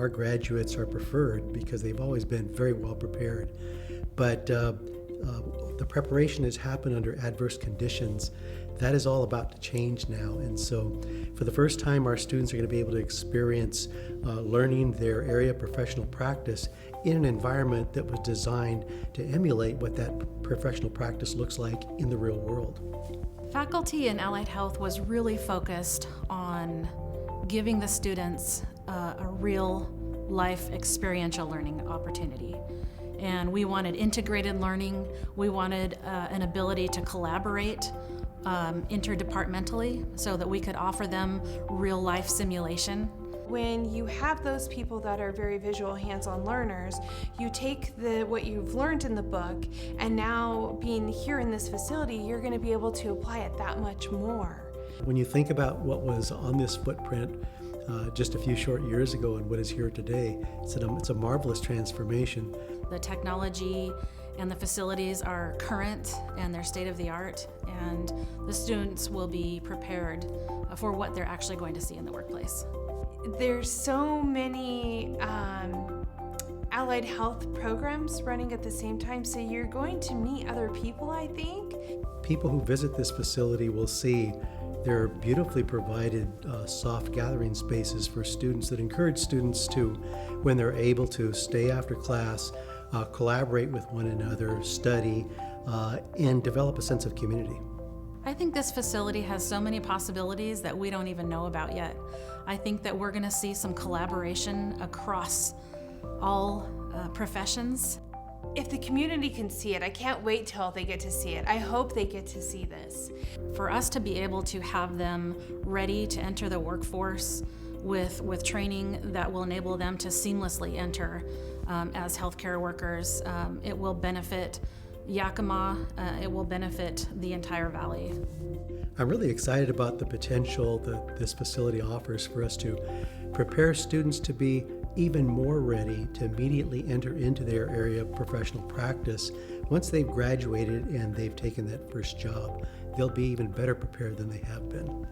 our graduates are preferred because they've always been very well prepared. But the preparation has happened under adverse conditions. That is all about to change now. And so for the first time, our students are going to be able to experience learning their area of professional practice in an environment that was designed to emulate what that professional practice looks like in the real world. Faculty in Allied Health was really focused on giving the students a real life experiential learning opportunity. And we wanted integrated learning. We wanted an ability to collaborate interdepartmentally so that we could offer them real life simulation. When you have those people that are very visual, hands-on learners, you take what you've learned in the book, and now being here in this facility, you're going to be able to apply it that much more. When you think about what was on this footprint just a few short years ago and what is here today, it's a marvelous transformation. The technology and the facilities are current and they're state-of-the-art, and the students will be prepared for what they're actually going to see in the workplace. There's so many allied health programs running at the same time, so you're going to meet other people, I think. People who visit this facility will see there are beautifully provided soft gathering spaces for students that encourage students to, when they're able to, stay after class, collaborate with one another, study, and develop a sense of community. I think this facility has so many possibilities that we don't even know about yet. I think that we're going to see some collaboration across all professions. If the community can see it, I can't wait till they get to see it. I hope they get to see this. For us to be able to have them ready to enter the workforce with training that will enable them to seamlessly enter as healthcare workers, it will benefit Yakima, it will benefit the entire valley. I'm really excited about the potential that this facility offers for us to prepare students to be even more ready to immediately enter into their area of professional practice. Once they've graduated and they've taken that first job, they'll be even better prepared than they have been.